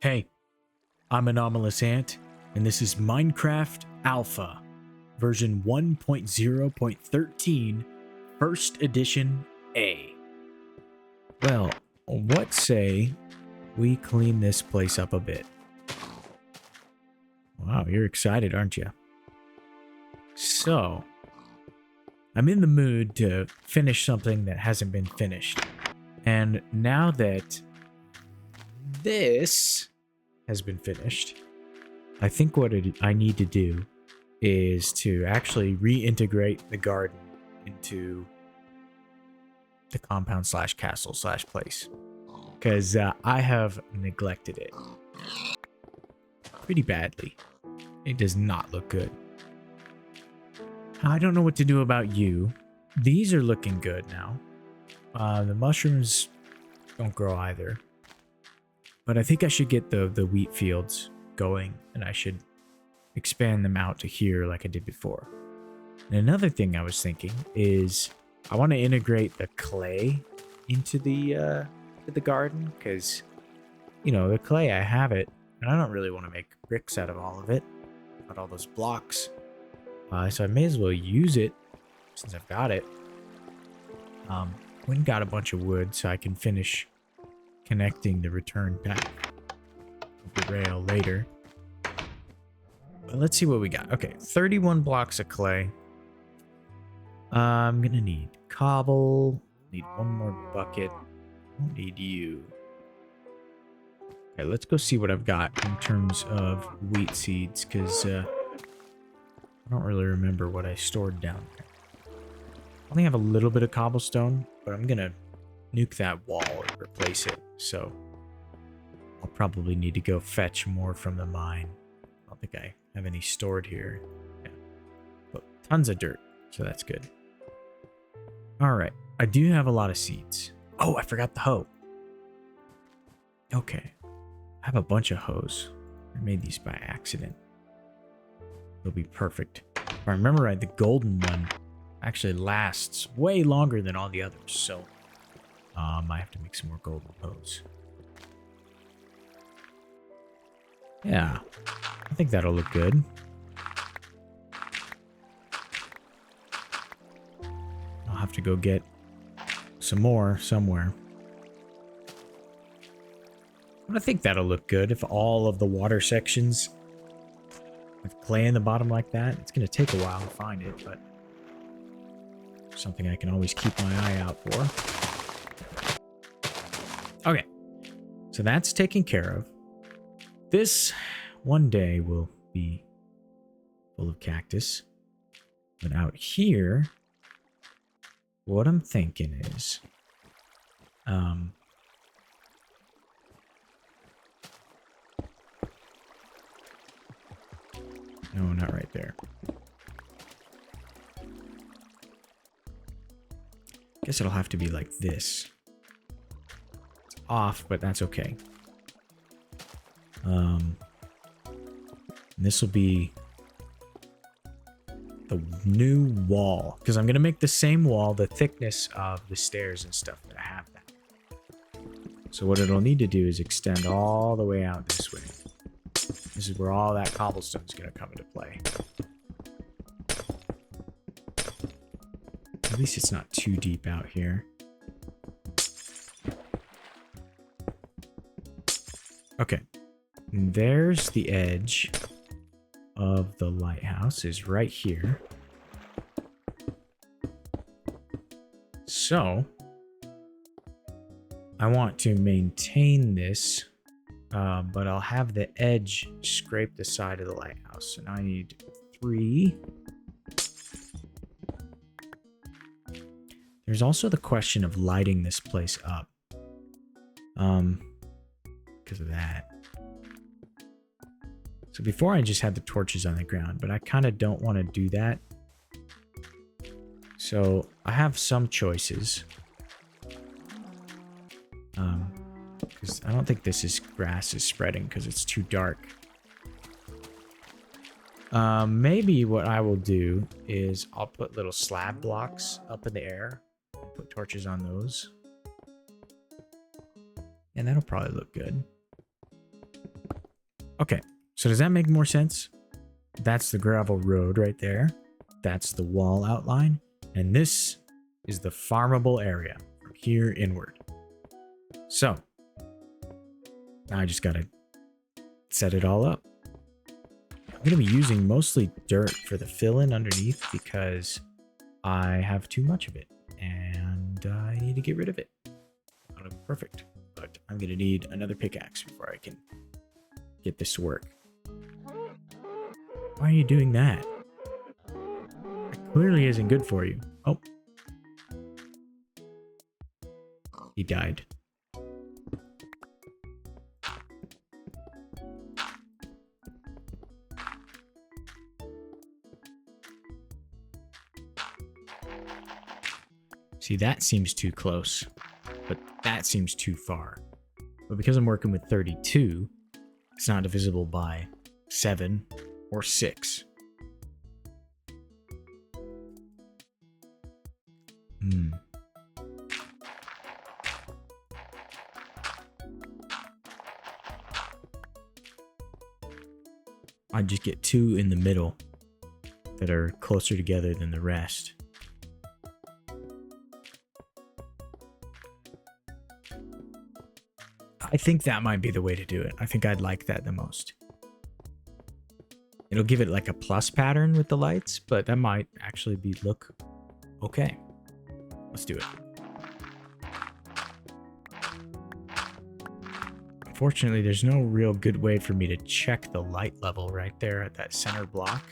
Hey, I'm Anomalous Ant, and this is Minecraft Alpha, version 1.0.13, first edition A. Well, what say we clean this place up a bit? Wow, you're excited, aren't you? So, I'm in the mood to finish something that hasn't been finished. And now that this has been finished, I think what I need to do is to actually reintegrate the garden into the compound slash castle slash place. Because I have neglected it pretty badly. It does not look good. I don't know what to do about you. These are looking good now. The mushrooms don't grow either. But I think I should get the wheat fields going, and I should expand them out to here like I did before. And another thing I was thinking is I want to integrate the clay into the garden, because, you know, the clay, I have it, and I don't really want to make bricks out of all of it, got all those blocks. So I may as well use it since I've got it. Went and got a bunch of wood so I can finish connecting the return path of the rail later. But let's see what we got. Okay, 31 blocks of clay. I'm gonna need cobble. Need one more bucket. Won't need you. Okay, let's go see what I've got in terms of wheat seeds, because I don't really remember what I stored down there. I only have a little bit of cobblestone, but I'm gonna nuke that wall and replace it, so I'll probably need to go fetch more from the mine. I don't think I have any stored here. Yeah. But tons of dirt, so that's good. Alright, I do have a lot of seeds. Oh, I forgot the hoe. Okay, I have a bunch of hoes. I made these by accident. They'll be perfect. If I remember right, the golden one actually lasts way longer than all the others, so I have to make some more golden hoes. Yeah, I think that'll look good. I'll have to go get some more somewhere. But I think that'll look good if all of the water sections with clay in the bottom like that. It's going to take a while to find it, but something I can always keep my eye out for. Okay, so that's taken care of. This one day will be full of cactus. But out here, what I'm thinking is, no, not right there. Guess it'll have to be like this. It's off, but that's okay. This will be the new wall, because I'm going to make the same wall the thickness of the stairs and stuff that I have that. So what it'll need to do is extend all the way out this way. This is where all that cobblestone is going to come into play. At least it's not too deep out here. Okay. And there's the edge of the lighthouse, is right here. So I want to maintain this, but I'll have the edge scrape the side of the lighthouse. So now I need 3. There's also the question of lighting this place up. Because of that. So before I just had the torches on the ground, but I kind of don't want to do that. So I have some choices. Because I don't think this grass is spreading because it's too dark. Maybe what I will do is I'll put little slab blocks up in the air. Put torches on those. And that'll probably look good. Okay, so does that make more sense? That's the gravel road right there. That's the wall outline. And this is the farmable area from here inward. So now I just gotta set it all up. I'm gonna be using mostly dirt for the fill-in underneath because I have too much of it and I need to get rid of it. That'll be perfect, but I'm gonna need another pickaxe before I can get this to work. Why are you doing that? It clearly isn't good for you. Oh. He died. See, that seems too close, but that seems too far. But because I'm working with 32, it's not divisible by 7 or 6. I just get 2 in the middle that are closer together than the rest. I think that might be the way to do it. I think I'd like that the most. It'll give it like a plus pattern with the lights, but that might actually look okay. Let's do it. Unfortunately, there's no real good way for me to check the light level right there at that center block.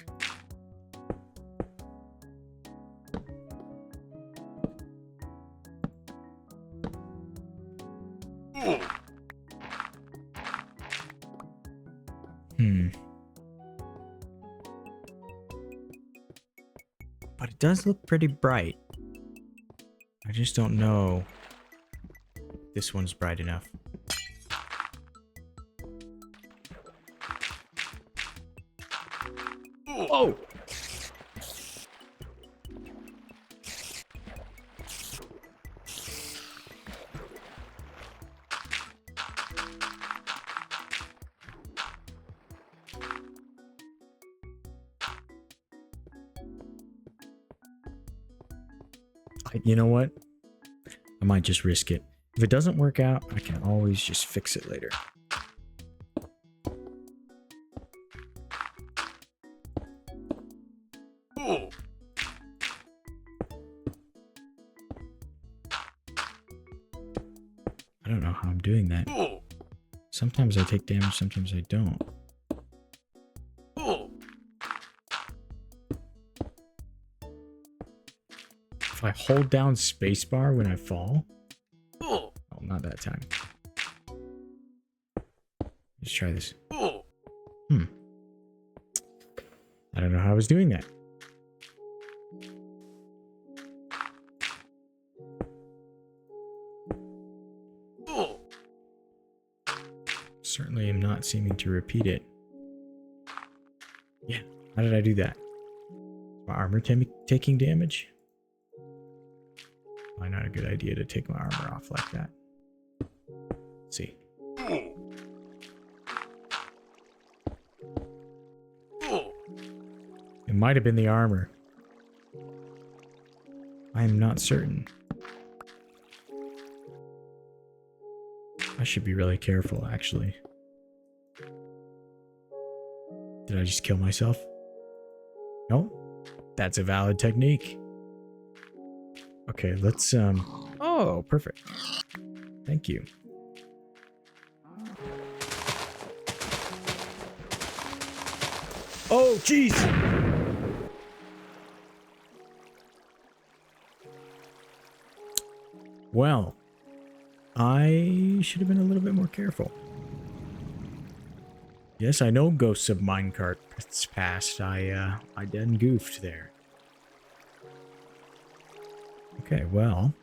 But it does look pretty bright. I just don't know if this one's bright enough. Oh! You know what? I might just risk it. If it doesn't work out, I can always just fix it later. I don't know how I'm doing that. Sometimes I take damage, sometimes I don't. If I hold down spacebar when I fall? Oh, not that time. Let's try this. I don't know how I was doing that. Certainly am not seeming to repeat it. Yeah, how did I do that? My armor taking damage? Probably not a good idea to take my armor off like that. Let's see. It might have been the armor. I am not certain. I should be really careful, actually. Did I just kill myself? No? That's a valid technique. Okay, let's, oh, perfect. Thank you. Oh, jeez! Well, I should have been a little bit more careful. Yes, I know Ghosts of Minecart's past. I done goofed there. Okay, well.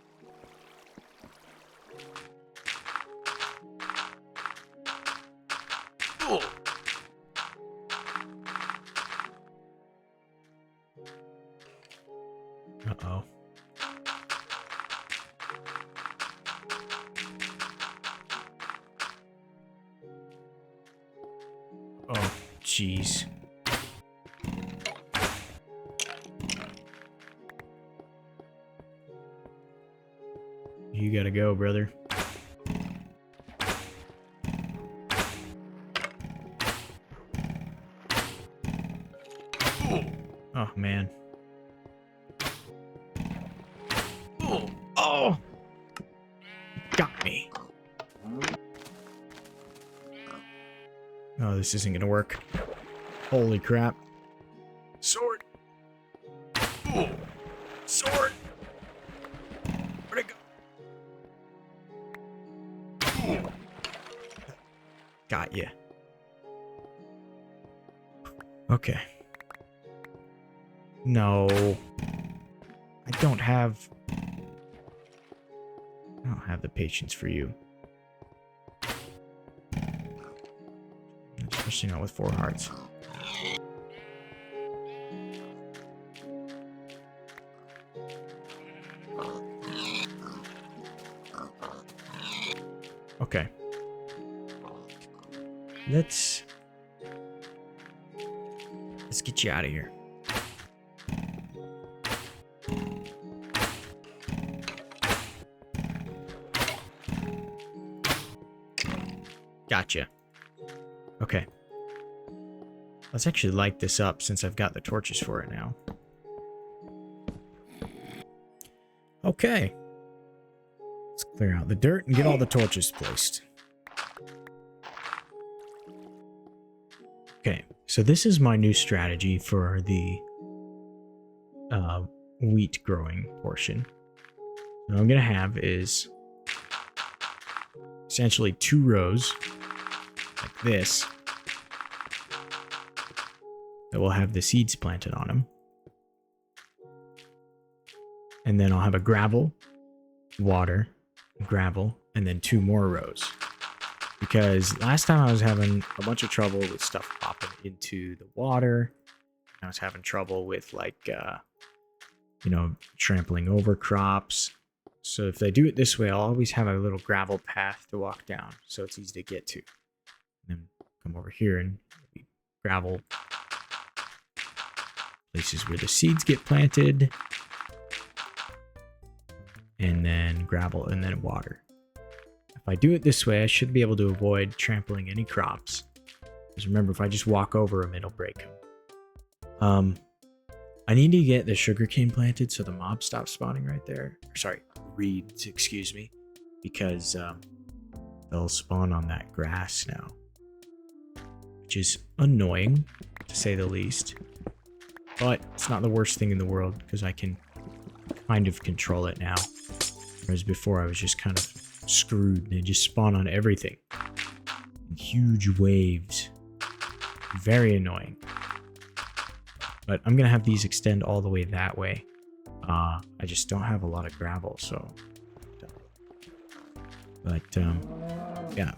Uh-oh. Oh, jeez. You gotta go, brother. Oh, man. Oh! Got me. Oh, this isn't gonna work. Holy crap. Sword! Sword! Where'd it go? Got ya. Okay. No. I don't have the patience for you. Especially not with 4 hearts. Okay. Let's get you out of here. Gotcha. Okay. Let's actually light this up since I've got the torches for it now. Okay. Let's clear out the dirt and get all the torches placed. Okay, so this is my new strategy for the wheat growing portion. What I'm going to have is essentially 2 rows like this that will have the seeds planted on them. And then I'll have a gravel, water, gravel, and then 2 more rows. Because last time I was having a bunch of trouble with stuff popping into the water. I was having trouble with trampling over crops. So if they do it this way, I'll always have a little gravel path to walk down, so it's easy to get to. And then come over here and gravel places where the seeds get planted. And then gravel and then water. If I do it this way, I should be able to avoid trampling any crops. Because remember, if I just walk over them, it'll break them. I need to get the sugarcane planted so the mobs stop spawning right there. Sorry, reeds, excuse me. Because they'll spawn on that grass now. Which is annoying, to say the least. But it's not the worst thing in the world, because I can kind of control it now. Whereas before I was just kind of screwed. They just spawn on everything. In huge waves. Very annoying. But I'm going to have these extend all the way that way. I just don't have a lot of gravel, so... But, yeah.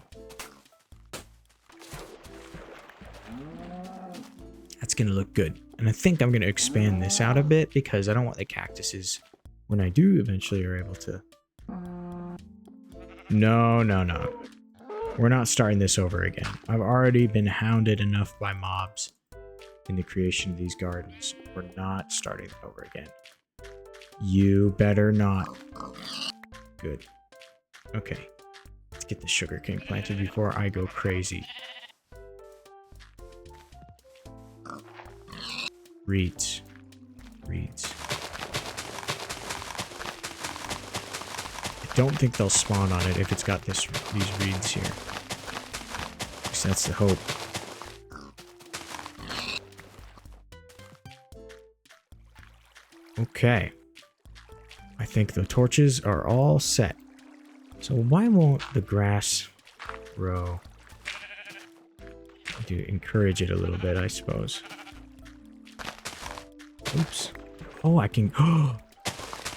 That's going to look good. And I think I'm going to expand this out a bit because I don't want the cactuses, when I do eventually are able to... No. We're not starting this over again. I've already been hounded enough by mobs in the creation of these gardens. We're not starting it over again. You better not. Good. Okay. Let's get the sugarcane planted before I go crazy. Reeds. I don't think they'll spawn on it if it's got these reeds here. At least that's the hope. Okay. I think the torches are all set. So why won't the grass grow? To encourage it a little bit, I suppose. Oops. Oh, I can...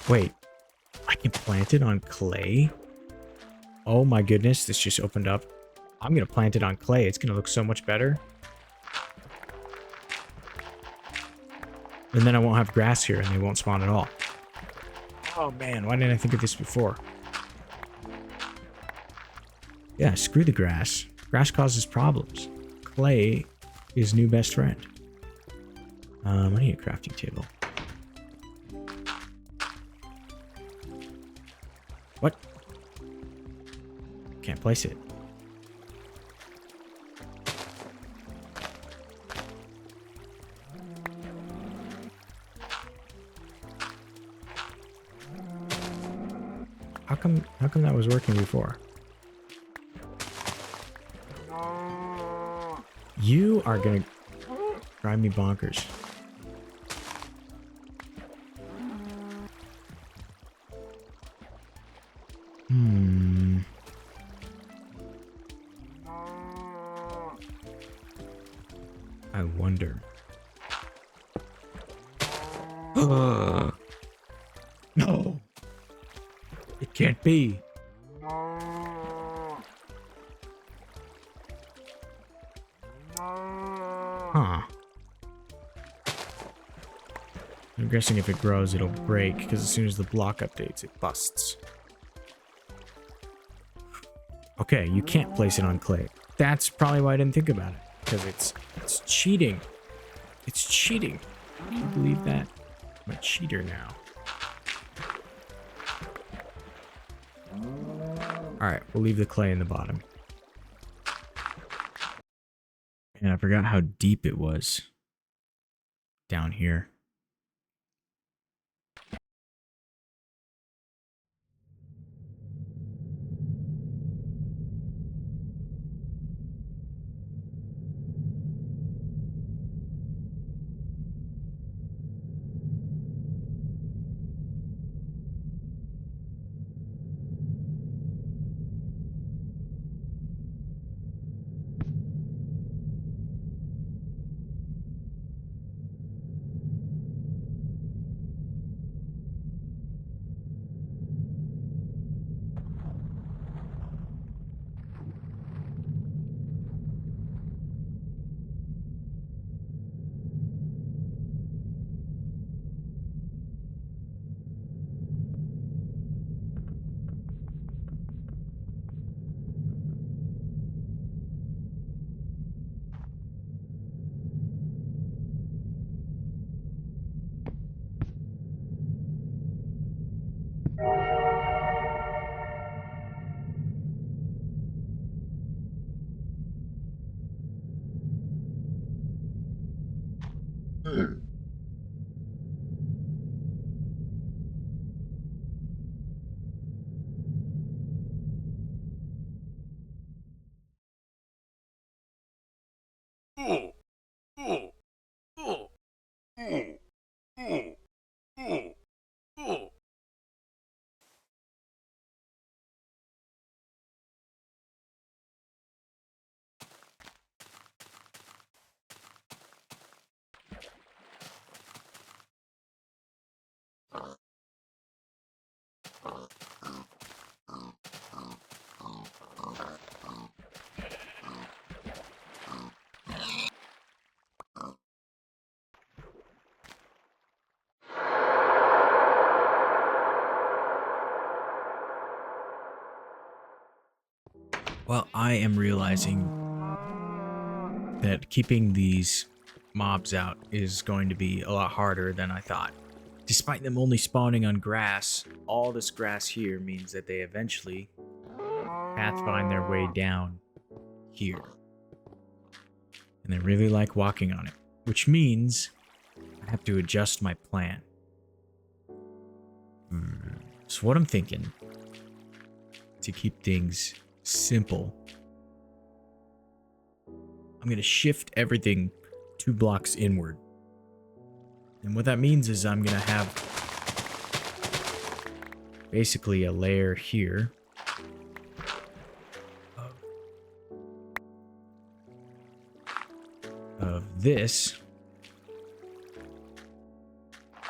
Wait. I can plant it on clay? Oh my goodness, this just opened up. I'm going to plant it on clay. It's going to look so much better. And then I won't have grass here and they won't spawn at all. Oh man, why didn't I think of this before? Yeah, screw the grass. Grass causes problems. Clay his new best friend. I need a crafting table. What? Can't place it. How come that was working before? You are gonna drive me bonkers. I wonder. No. It can't be. Huh. I'm guessing if it grows, it'll break, because as soon as the block updates, it busts. Okay, you can't place it on clay. That's probably why I didn't think about it, because it's cheating. It's cheating. Can you believe that? I'm a cheater now. Alright, we'll leave the clay in the bottom. And I forgot how deep it was down here. Well, I am realizing that keeping these mobs out is going to be a lot harder than I thought. Despite them only spawning on grass, all this grass here means that they eventually pathfind their way down here. And they really like walking on it, which means I have to adjust my plan. So what I'm thinking, to keep things simple, I'm going to shift everything 2 blocks inward. And what that means is I'm going to have basically a layer here of this.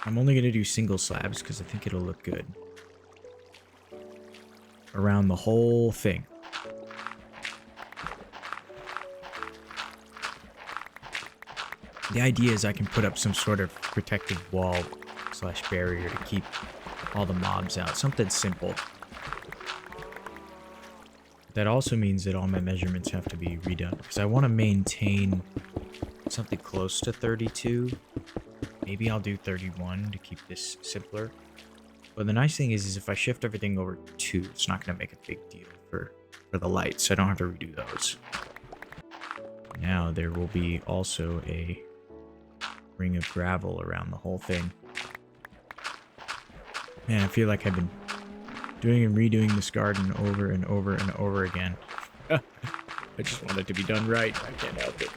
I'm only going to do single slabs because I think it'll look good around the whole thing. The idea is I can put up some sort of protective wall / barrier to keep all the mobs out. Something simple. That also means that all my measurements have to be redone because I want to maintain something close to 32. Maybe I'll do 31 to keep this simpler. But the nice thing is if I shift everything over to 2, it's not going to make a big deal for the lights, so I don't have to redo those. Now there will be also a ring of gravel around the whole thing. Man, I feel like I've been doing and redoing this garden over and over and over again. I just want it to be done right. I can't help it.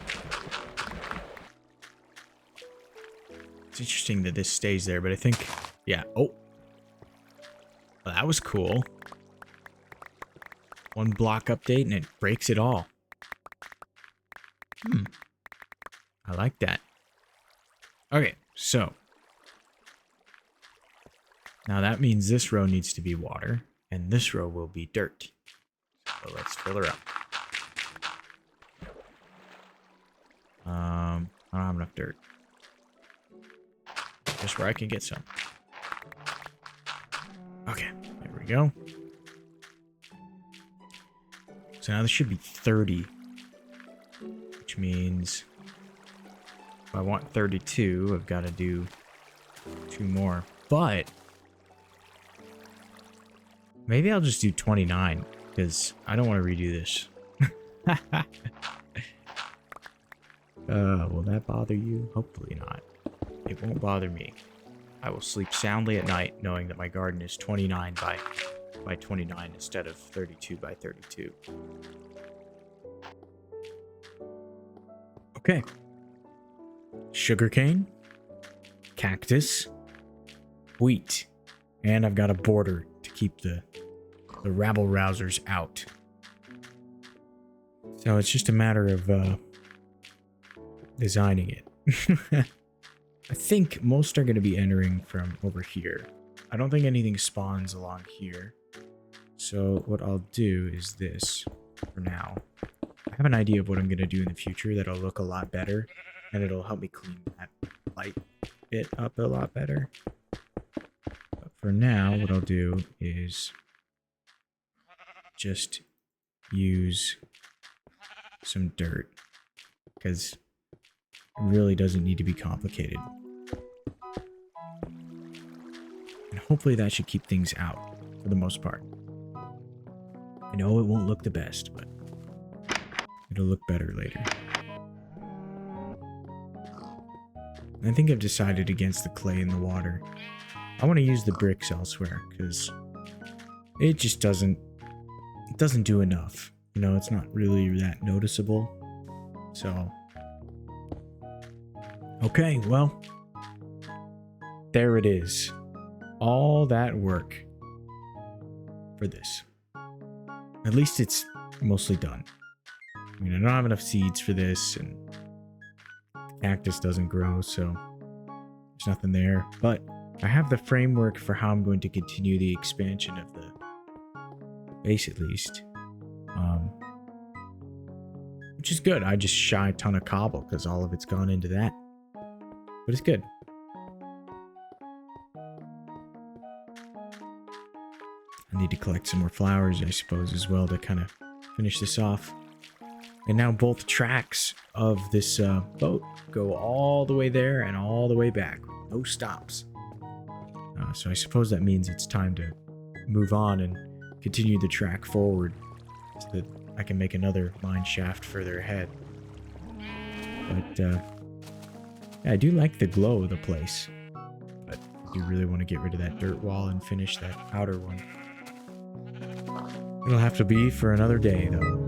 It's interesting that this stays there, but I think... Yeah. Oh. Well, that was cool. One block update and it breaks it all. I like that. Okay, so. Now that means this row needs to be water, and this row will be dirt. So let's fill her up. I don't have enough dirt. Just where I can get some. Okay, there we go. So now this should be 30. Which means if I want 32, I've got to do 2 more. But maybe I'll just do 29 because I don't want to redo this. Will that bother you? Hopefully not. It won't bother me. I will sleep soundly at night knowing that my garden is 29 by 29 instead of 32 by 32. Okay. Sugarcane, cactus, wheat, and I've got a border to keep the rabble-rousers out. So it's just a matter of designing it. I think most are going to be entering from over here. I don't think anything spawns along here. So what I'll do is this for now. I have an idea of what I'm going to do in the future that'll look a lot better. And it'll help me clean that light bit up a lot better. But for now, what I'll do is just use some dirt. Because it really doesn't need to be complicated. And hopefully that should keep things out for the most part. I know it won't look the best, but it'll look better later. I think I've decided against the clay and the water. I want to use the bricks elsewhere because it just doesn't do enough. You know, it's not really that noticeable. So, okay, well, there it is. All that work for this. At least it's mostly done. I mean, I don't have enough seeds for this, and the cactus doesn't grow, so there's nothing there. But I have the framework for how I'm going to continue the expansion of the base, at least. Which is good. I just shy a ton of cobble because all of it's gone into that. But it's good. I need to collect some more flowers, I suppose, as well to kind of finish this off. And now both tracks of this boat go all the way there and all the way back. No stops. So I suppose that means it's time to move on and continue the track forward so that I can make another mine shaft further ahead. But yeah, I do like the glow of the place. But I do really want to get rid of that dirt wall and finish that outer one. It'll have to be for another day, though.